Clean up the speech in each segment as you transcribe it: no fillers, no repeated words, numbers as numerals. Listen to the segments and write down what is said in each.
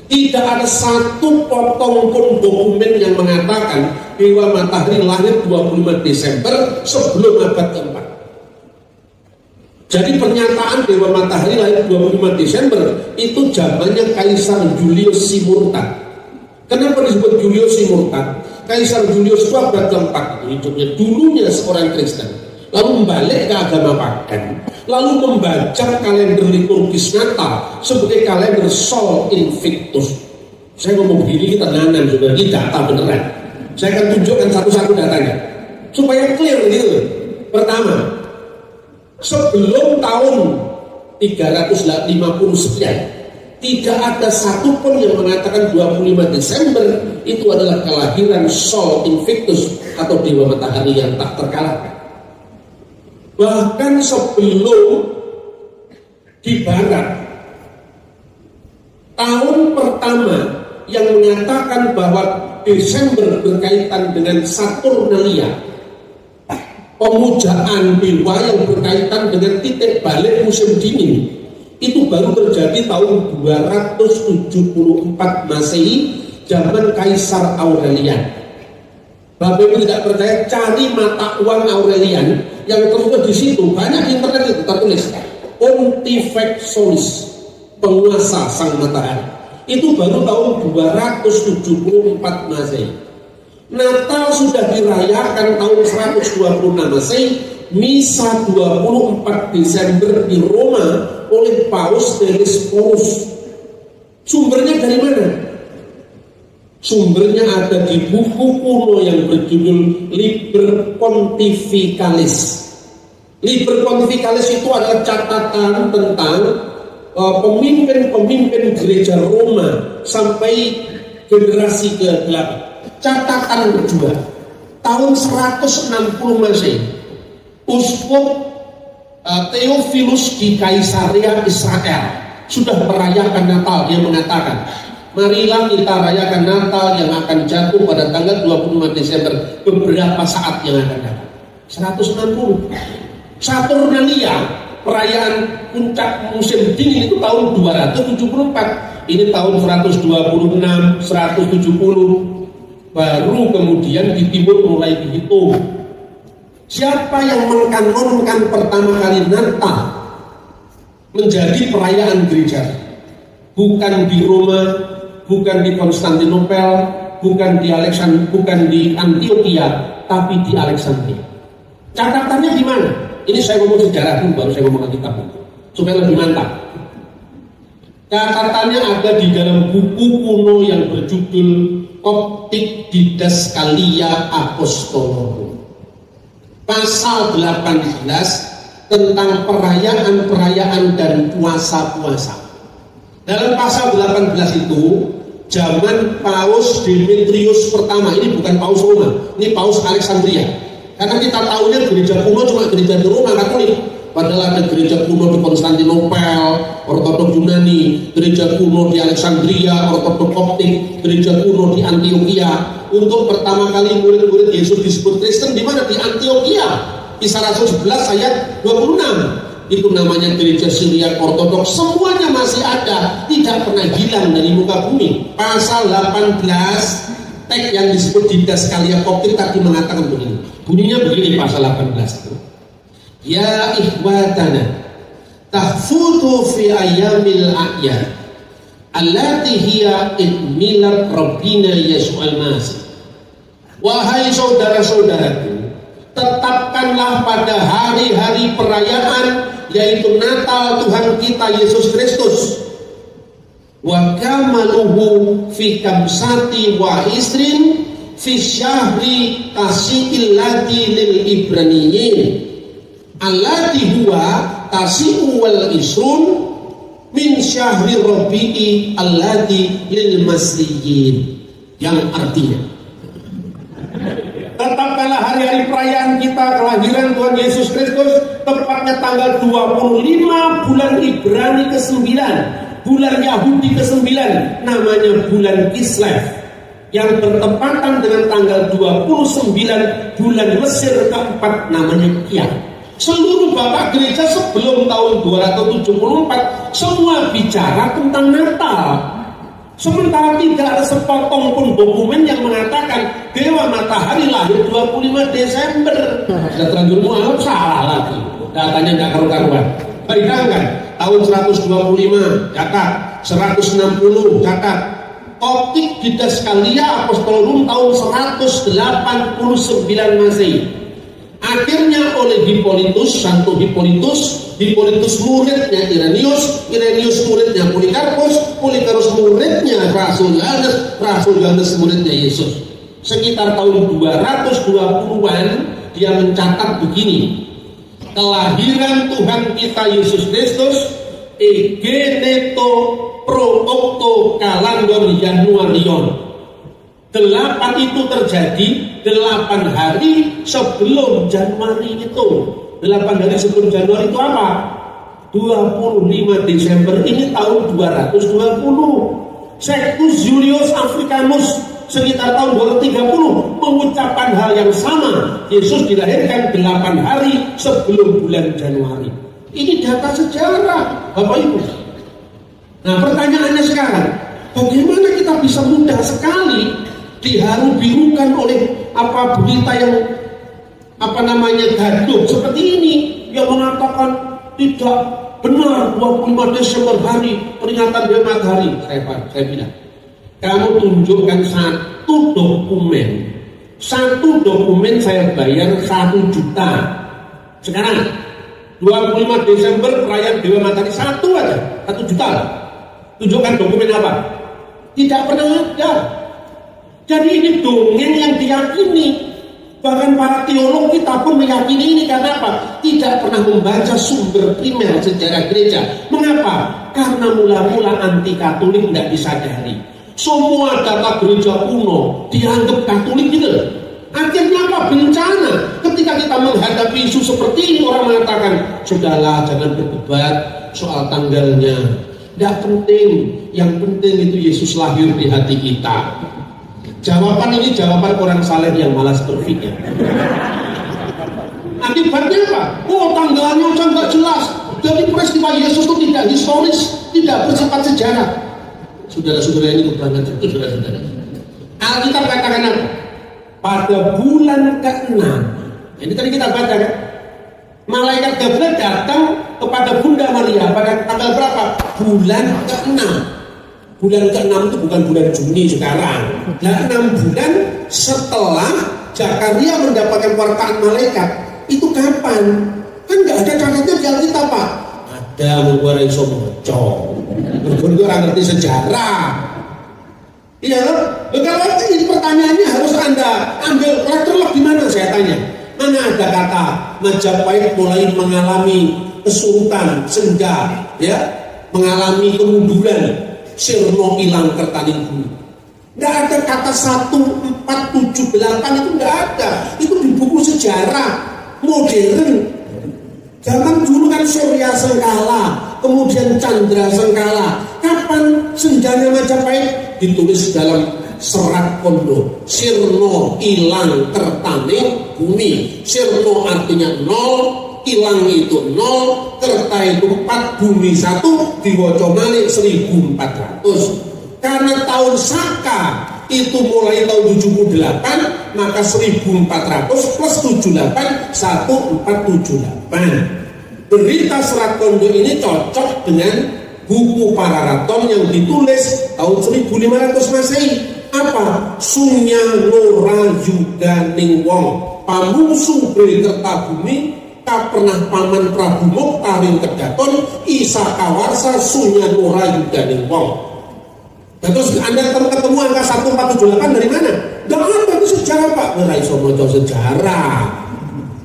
Tidak ada satu potong pun dokumen yang mengatakan Dewa Matahari lahir 25 Desember sebelum abad keempat. Jadi pernyataan Dewa Matahari lahir 25 Desember itu zamannya Kaisar Julius Simurtan. Kenapa disebut Julius Simurtan? Kaisar Julius itu abad keempat, hidupnya dulunya seorang Kristen, lalu membalik ke agama pagan, lalu membaca kalender liturgis Natal sebagai kalender Sol Invictus. Saya ngomong begini kita nanan juga, ini data beneran. Saya akan tunjukkan satu-satu datanya supaya clear gitu. Pertama, sebelum tahun 350 sekian, tidak ada satupun yang mengatakan 25 Desember itu adalah kelahiran Sol Invictus atau Dewa Matahari yang tak terkalahkan. Bahkan sebelum di Barat, tahun pertama yang mengatakan bahwa Desember berkaitan dengan Saturnalia, pemujaan dewa yang berkaitan dengan titik balik musim dingin, itu baru terjadi tahun 274 Masehi, zaman Kaisar Aurelian. Bapak Ibu tidak percaya, cari mata uang Aurelian yang tertulis di situ, banyak internet itu tertulis Pontifex Solis, penguasa sang matahari. Itu baru tahun 274 Masehi. Natal sudah dirayakan tahun 126 Masehi, Misa 24 Desember di Roma oleh Paus Dioscorus. Sumbernya dari mana? Sumbernya ada di buku kuno yang berjudul Liber Pontificalis. Liber Pontificalis itu adalah catatan tentang pemimpin-pemimpin gereja Roma sampai generasi ke-8. Catatan kedua, tahun 160 Masehi, Uskup Theophilus di Kaisaria Israel sudah merayakan Natal. Dia mengatakan, marilah kita rayakan Natal yang akan jatuh pada tanggal 25 Desember beberapa saat yang akan datang. 160. Saturnalia, perayaan puncak musim dingin itu tahun 274. Ini tahun 126, 170. Baru kemudian di timur mulai dihitung. Siapa yang mengkanonkan pertama kali Natal menjadi perayaan gereja? Bukan di Roma, bukan di Konstantinopel, bukan di Antioquia, tapi di Alexandria. Catatannya di mana? Ini saya ngomong sejarah dulu, baru saya ngomong kitab supaya lebih mantap. Catatannya ada di dalam buku kuno yang berjudul Coptic Didascalia Apostolorum. Pasal 18 tentang perayaan-perayaan dan puasa-puasa. Dalam pasal 18 itu, zaman Paus Demetrius pertama, ini bukan Paus Roma, ini Paus Alexandria. Karena kita tahunya gereja kuno cuma gereja di Roma Katolik. Padahal ada gereja kuno di Konstantinopel, Ortodok Yunani, gereja kuno di Alexandria, Ortodok Koptik, gereja kuno di Antioquia. Untuk pertama kali murid-murid Yesus disebut Kristen di mana? Di Antioquia. Kisah Rasul 11 ayat 26. Itu namanya gereja Syriak Ortodoks. Semuanya masih ada, tidak pernah hilang dari muka bumi. Pasal 18 teks yang disebut Didascalia Koptik tadi mengatakan begini. Bunyinya begini pasal 18 itu. Ya ikhwatana, tahfutu fi ayyamil a'yad allati hiya idmilat Rabbina Yesus al-Masih. Wahai saudara-saudaraku, tetapkanlah pada hari-hari perayaan, yaitu Natal Tuhan kita Yesus Kristus. Wa kamaluhu fi kamsati wa isrin fi syahri tasi'il lati lil ibraniyin allati huwa tasi'u wal isrun min syahri rabi'i allati lil masriyin. Yang artinya, tetapkanlah hari-hari perayaan kita kelahiran Tuhan Yesus Kristus, tepatnya tanggal 25 bulan Ibrani ke-9, bulan Yahudi ke-9, namanya bulan Kislev, yang bertepatan dengan tanggal 29 bulan Mesir ke-4, namanya Kiyah. Seluruh bapak gereja sebelum tahun 274 semua bicara tentang Natal. Sementara tidak ada sepotong pun dokumen yang mengatakan Dewa Matahari lahir 25 Desember. Sudah terlanjur mualaf, salah lagi. Datanya nggak karu-karuan. Bayangkan, tahun 125 catat, 160 catat. Koptik Didaskalia Apostolorum tahun 189 Masehi. Akhirnya oleh Hippolytus, Santo Hippolytus muridnya Irenaeus muridnya Polikarpus muridnya Rasul Yohanes muridnya Yesus. Sekitar tahun 220-an dia mencatat begini: kelahiran Tuhan kita Yesus Kristus egeneto pro octo kalandor Januarion. 8 itu terjadi 8 hari sebelum Januari itu. 8 hari sebelum Januari itu apa? 25 Desember ini tahun 220. Sextus Julius Africanus sekitar tahun 230 mengucapkan hal yang sama. Yesus dilahirkan 8 hari sebelum bulan Januari. Ini data sejarah, Bapak Ibu. Nah, pertanyaannya sekarang, bagaimana kita bisa mudah sekali diharu-birukan oleh berita yang gaduh seperti ini, yang mengatakan tidak benar 25 Desember hari peringatan Dewa Matahari. Saya bilang, kamu tunjukkan satu dokumen saya bayar 1 juta. Sekarang 25 Desember perayaan Dewa Matahari, satu aja, 1 juta. Tunjukkan dokumen apa? Tidak pernah ada. Jadi ini dongeng yang diyakini. Bahkan para teolog kita pun meyakini ini. Karena apa? Tidak pernah membaca sumber primer sejarah gereja. Mengapa? Karena mula-mula anti Katolik tidak disadari. Semua data gereja kuno dianggap Katolik gitu. Akhirnya apa? Bencana. Ketika kita menghadapi isu seperti ini, orang mengatakan, sudahlah, jangan berdebat soal tanggalnya. Tidak penting. Yang penting itu Yesus lahir di hati kita. Jawaban ini jawaban orang saleh yang malas berpikir. Akibatnya apa? Oh, tanggalnya aja nggak jelas. Jadi peristiwa Yesus itu tidak historis, tidak bersifat sejarah. Saudara-saudara, ini kebenaran itu, saudara-saudara. Alkitab katakan apa? Pada bulan ke-6. Ini tadi kita baca kan? Malaikat Gabriel datang kepada Bunda Maria pada tanggal berapa? Bulan ke-6. Bulan ke-6 itu bukan bulan Juni sekarang. Nah, 6 bulan setelah Zakaria mendapatkan wartaan malaikat. Itu kapan? Kan nggak ada catatnya di Alkitab, Pak. Ada mengkuara iso mocok. Berguna orang ngerti sejarah. Iya, kalau ini pertanyaannya harus Anda ambil letterlock di mana, saya tanya. Mana ada kata Majapahit mulai mengalami kesurutan, senja, ya, mengalami kemunduran. Sirno hilang kertaning bumi. Nggak ada kata 1478 itu nggak ada. Itu di buku sejarah modern. Zaman dulu kan Surya Sengkala, kemudian Chandra Sengkala. Kapan senjanya Majapahit? Ditulis dalam serat kondo. Sirno hilang kertaning bumi. Sirno artinya 0. Hilang itu 0, kerta itu 4, bumi 1, diwaca malih 1400. Karena tahun Saka itu mulai tahun 78, maka 1400 plus 78 1478. Berita serat kondo ini cocok dengan buku Pararaton yang ditulis tahun 1500 Masehi. Apa? Sunya Nora Yuga Ningwong Pamungsu Bre Kertabumi pernah paman Prabu Moktarin Kedaton Isa Kawarsa Sunya Nora Yudaning Wong. Dan terus Anda ketemu angka 1478 dari mana? Tidak ada, itu sejarah, Pak. Nggak iso maca sejarah.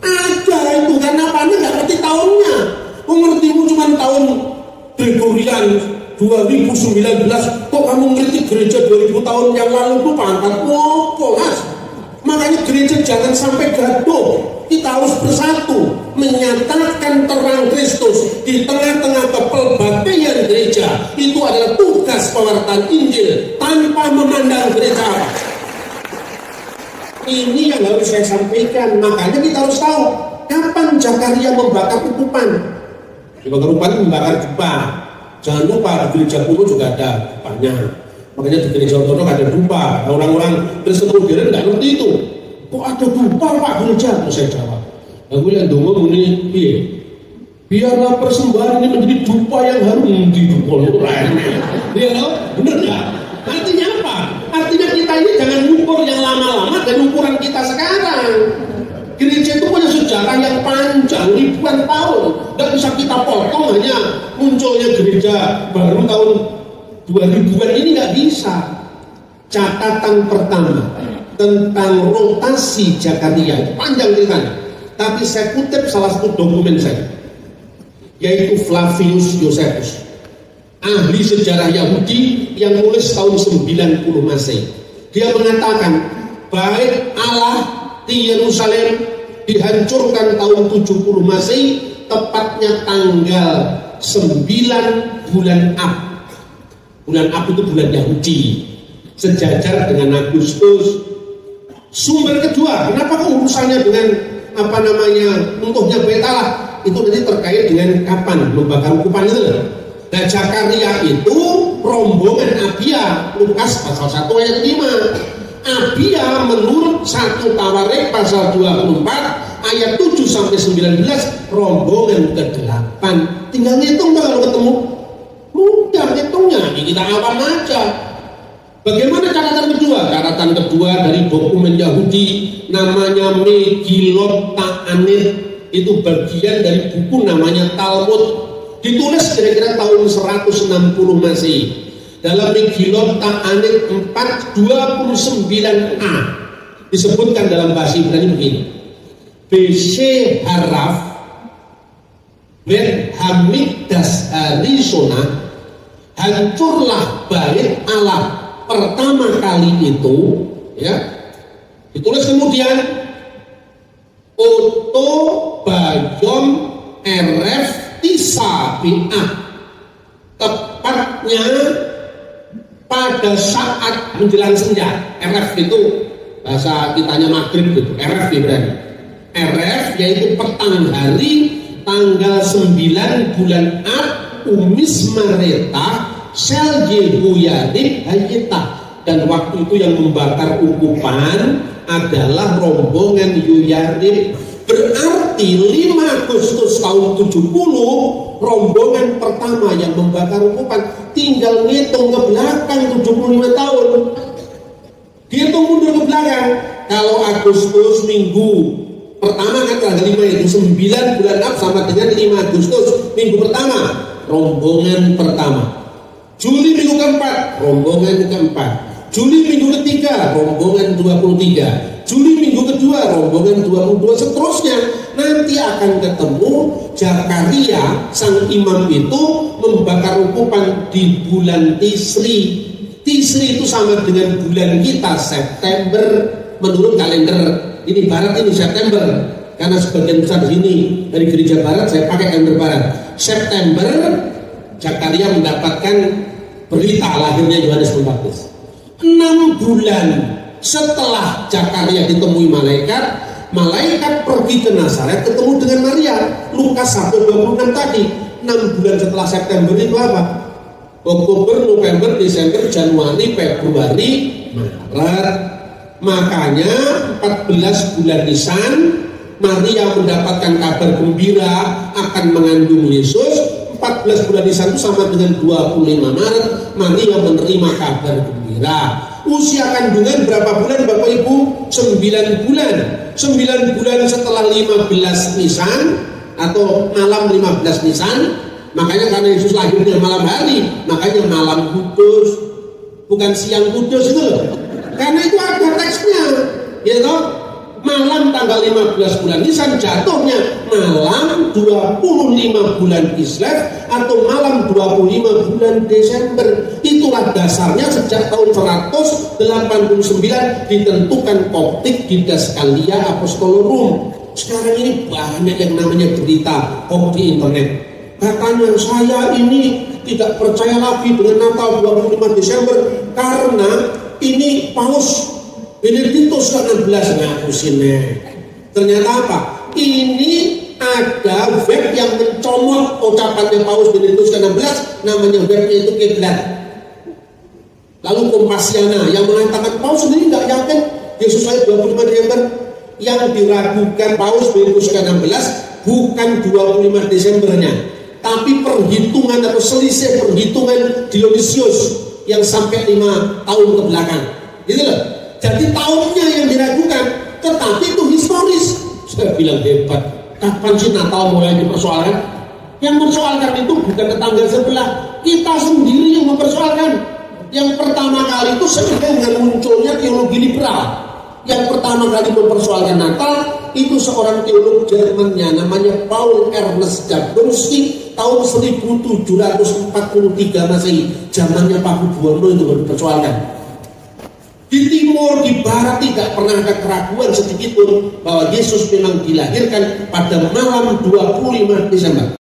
Ada itu, karena apa? Anda nggak ngerti tahunnya. Mengertimu cuma tahun Gregorian 2019. Kok kamu ngerti gereja 2000 tahun yang lalu itu pangkat wopo, Mas? Makanya gereja jangan sampai gaduh. Kita harus bersatu menyatakan terang Kristus di tengah-tengah kepelbagaian gereja. Itu adalah tugas pewartaan Injil tanpa memandang gereja apa. Ini yang harus saya sampaikan. Makanya kita harus tahu kapan Zakaria membakar ukupan. Dibakar ukupan membakar jubah. Jangan lupa di gereja kuno juga ada jubahnya. Makanya di gereja ortodok ada dupa. Orang-orang Kristen modern nggak ngerti itu. Kok ada dupa Pak gereja? Terus saya jawab. Aku yang dulu ini, iya. Biarlah persembahan ini menjadi dupa yang harum di dupa lain. Iya loh, bener nggak? Artinya apa? Artinya kita ini jangan ukur yang lama-lama dari ukuran kita sekarang. Gereja itu punya sejarah yang panjang, ribuan tahun. Nggak bisa kita potong hanya munculnya gereja baru tahun 2000-an ini, nggak bisa. Catatan pertama tentang rotasi Zakaria panjang ceritanya. Tapi saya kutip salah satu dokumen saya, yaitu Flavius Josephus, ahli sejarah Yahudi yang nulis tahun 90 Masehi. Dia mengatakan, baik Allah di Yerusalem dihancurkan tahun 70 Masehi, tepatnya tanggal 9 bulan Ab. Bulan Ab itu bulan Yahudi, sejajar dengan Agustus. Sumber kedua, kenapa kok urusannya dengan runtuhnya Bait Allah? Itu nanti terkait dengan kapan membakar ukupan itu. Nah, Zakaria itu rombongan Abia, Lukas pasal 1 ayat 5. Abia menurut 1 Tawarik pasal 24 ayat 7 sampai 19, rombongan ke-8. Tinggal ngitung kalau ketemu. Mudah hitungnya, kita awam aja. Bagaimana catatan kedua? Catatan kedua dari dokumen Yahudi namanya Megillot Ta'anit. Itu bagian dari buku namanya Talmud. Ditulis kira-kira tahun 160 Masehi. Dalam Megillot Ta'anit 4:29a disebutkan dalam bahasa Ibrani begini. Beshe haraf Bet Hamikdas Arizona, hancurlah bait Allah pertama kali itu, ya. Ditulis kemudian Oto Bayom RF Tisa Bin'ah, tepatnya pada saat menjelang senja. RF itu bahasa kitanya maghrib gitu, RF Ibrani. RF yaitu petang hari tanggal 9 bulan Ab, Umis Mareta Sel Yehuyarib Hayeta. Dan waktu itu yang membakar ukupan adalah rombongan Yoyarib. Berarti 5 Agustus tahun 70 rombongan pertama yang membakar ukupan. Tinggal ngitung ke belakang 75 tahun. Dihitung mundur ke belakang. Kalau Agustus minggu pertama kan tanggal 5 itu 9 bulan Ab sama dengan 5 Agustus minggu pertama, rombongan pertama. Juli minggu keempat, rombongan keempat. Juli minggu ketiga, rombongan 23. Juli minggu kedua, rombongan 22, seterusnya. Nanti akan ketemu Zakaria, sang imam itu membakar ukupan di bulan Tisri. Tisri itu sama dengan bulan kita, September menurut kalender. Ini barat, ini September. Karena sebagian besar di sini dari gereja barat, saya pakai kalender barat. September, Zakaria mendapatkan berita lahirnya Yohanes Pembaptis. 6 bulan setelah Zakaria ditemui malaikat, malaikat pergi ke Nazaret ketemu dengan Maria. Lukas 1:26 tadi. 6 bulan setelah September itu apa? Oktober, November, Desember, Januari, Februari, Maret. Makanya 14 bulan Nisan, Maria mendapatkan kabar gembira akan mengandung Yesus. 14 bulan Nisan itu sama dengan 25 Maret, Maria menerima kabar gembira. Usia kandungan berapa bulan Bapak Ibu? 9 bulan. 9 bulan setelah 15 Nisan atau malam 15 Nisan. Makanya karena Yesus lahirnya malam hari, makanya malam kudus, bukan siang kudus itu loh. Karena itu ada teksnya, ya toh? Malam tanggal 15 bulan Nisan, jatuhnya malam 25 bulan Kislev atau malam 25 bulan Desember. Itulah dasarnya sejak tahun 189 ditentukan Koptik di Daskalia Apostolorum. Sekarang ini banyak yang namanya berita hoax di internet. Katanya saya ini tidak percaya lagi dengan Natal 25 Desember karena ini Paus Benediktus ke-16 ngakusinnya. Ternyata apa? Ini ada web yang mencomot ucapannya Paus Benediktus ke-16, namanya webnya itu kiblat. Lalu Kompasiana yang mengatakan Paus sendiri nggak yakin Yesus lahir 25 Desember. Yang diragukan Paus Benediktus ke-16 bukan 25 Desembernya, tapi perhitungan atau selisih perhitungan Dionysius yang sampai 5 tahun ke belakang. Gitu loh. Jadi tahunnya yang diragukan, tetapi itu historis. Saya bilang hebat. Kapan sih Natal mulai dipersoalkan? Yang mempersoalkan itu bukan tetangga sebelah, kita sendiri yang mempersoalkan. Yang pertama kali itu sebenarnya dengan munculnya teologi liberal. Yang pertama kali mempersoalkan Natal itu seorang teolog Jermannya namanya Paul Ernst Jablonski tahun 1743 Masehi. Zamannya Paku Buwono itu baru dipersoalkan. Di timur, di barat tidak pernah ada keraguan sedikit pun bahwa Yesus memang dilahirkan pada malam 25 Desember.